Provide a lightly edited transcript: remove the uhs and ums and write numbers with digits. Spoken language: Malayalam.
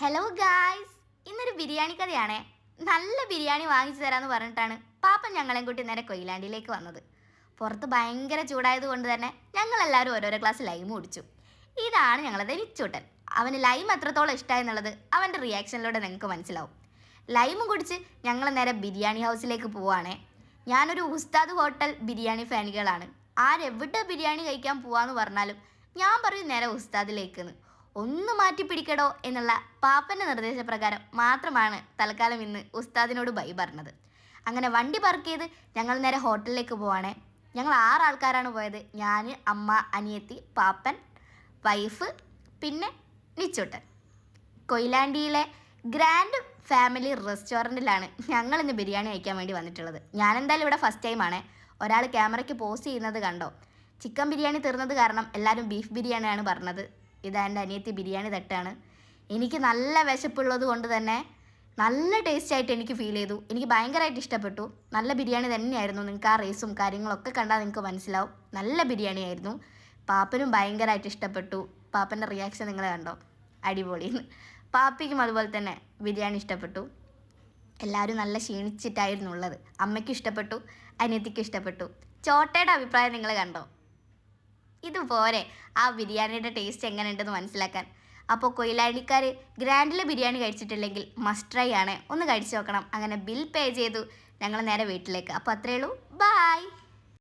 ഹലോ ഗായ്സ്, ഇന്നൊരു ബിരിയാണി കഥയാണേ. നല്ല ബിരിയാണി വാങ്ങിച്ചു തരാമെന്ന് പറഞ്ഞിട്ടാണ് പാപ്പൻ ഞങ്ങളെയും കൂട്ടി നേരെ കൊയിലാണ്ടിയിലേക്ക് വന്നത്. പുറത്ത് ഭയങ്കര ചൂടായത് കൊണ്ട് തന്നെ ഞങ്ങളെല്ലാവരും ഓരോരോ ഗ്ലാസ് ലൈം കുടിച്ചു. ഇതാണ് ഞങ്ങളത് നിച്ചൂട്ടൻ. അവന് ലൈം എത്രത്തോളം ഇഷ്ടമായെന്നുള്ളത് അവൻ്റെ റിയാക്ഷനിലൂടെ നിങ്ങൾക്ക് മനസ്സിലാവും. ലൈമും കുടിച്ച് ഞങ്ങൾ നേരെ ബിരിയാണി ഹൗസിലേക്ക് പോവുകയാണേ. ഞാനൊരു ഉസ്താദ് ഹോട്ടൽ ബിരിയാണി ഫാനുകളാണ്. ആരെവിടെ ബിരിയാണി കഴിക്കാൻ പോവാന്ന് പറഞ്ഞാലും ഞാൻ പറയും നേരെ ഉസ്താദിലേക്കെന്ന്. ഒന്ന് മാറ്റി പിടിക്കടോ എന്നുള്ള പാപ്പൻ്റെ നിർദ്ദേശപ്രകാരം മാത്രമാണ് തൽക്കാലം ഇന്ന് ഉസ്താദിനോട് ബൈ പറഞ്ഞത്. അങ്ങനെ വണ്ടി പാർക്ക് ചെയ്ത് ഞങ്ങൾ നേരെ ഹോട്ടലിലേക്ക് പോവാണേ. ഞങ്ങൾ 6 ആൾക്കാരാണ് പോയത്. ഞാൻ, അമ്മ, അനിയത്തി, പാപ്പൻ, വൈഫ്, പിന്നെ നിച്ചൂട്ടൻ. കൊയിലാണ്ടിയിലെ ഗ്രാൻഡ് ഫാമിലി റെസ്റ്റോറൻറ്റിലാണ് ഞങ്ങൾ ഇന്ന് ബിരിയാണി കഴിക്കാൻ വേണ്ടി വന്നിട്ടുള്ളത്. ഞാനെന്തായാലും ഇവിടെ ഫസ്റ്റ് ടൈമാണേ. ഒരാൾ ക്യാമറയ്ക്ക് പോസ്റ്റ് ചെയ്യുന്നത് കണ്ടോ. ചിക്കൻ ബിരിയാണി തീർന്നത് കാരണം എല്ലാവരും ബീഫ് ബിരിയാണിയാണ് പറഞ്ഞത്. ഇതാ എൻ്റെ അനിയത്തി ബിരിയാണി തട്ടാണ്. എനിക്ക് നല്ല വിശപ്പുള്ളത് കൊണ്ട് തന്നെ നല്ല ടേസ്റ്റായിട്ട് എനിക്ക് ഫീൽ ചെയ്തു. എനിക്ക് ഭയങ്കരമായിട്ട് ഇഷ്ടപ്പെട്ടു. നല്ല ബിരിയാണി തന്നെയായിരുന്നു. നിങ്ങൾക്ക് ആ റൈസും കാര്യങ്ങളൊക്കെ കണ്ടാൽ നിങ്ങൾക്ക് മനസ്സിലാവും. നല്ല ബിരിയാണി ആയിരുന്നു. പാപ്പനും ഭയങ്കരമായിട്ട് ഇഷ്ടപ്പെട്ടു. പാപ്പൻ്റെ റിയാക്ഷൻ നിങ്ങൾ കണ്ടോ, അടിപൊളിന്ന്. പാപ്പിക്കും അതുപോലെ തന്നെ ബിരിയാണി ഇഷ്ടപ്പെട്ടു. എല്ലാവരും നല്ല ക്ഷീണിച്ചിട്ടായിരുന്നു ഉള്ളത്. അമ്മയ്ക്കും ഇഷ്ടപ്പെട്ടു, അനിയത്തിക്കും ഇഷ്ടപ്പെട്ടു. ചോട്ടയുടെ അഭിപ്രായം നിങ്ങൾ കണ്ടോ. ഇതുപോലെ ആ ബിരിയാണിയുടെ ടേസ്റ്റ് എങ്ങനെ ഉണ്ടെന്ന് മനസ്സിലാക്കാൻ. അപ്പോൾ കൊയിലാണ്ടിക്കാർ ഗ്രാൻഡിലെ ബിരിയാണി കഴിച്ചിട്ടില്ലെങ്കിൽ മസ്റ്റ് ട്രൈ ആണ്. ഒന്ന് കഴിച്ചു നോക്കണം. അങ്ങനെ ബിൽ പേ ചെയ്തു ഞങ്ങൾ നേരെ വീട്ടിലേക്ക്. അപ്പോൾ അത്രയേ ഉള്ളൂ. ബായ്.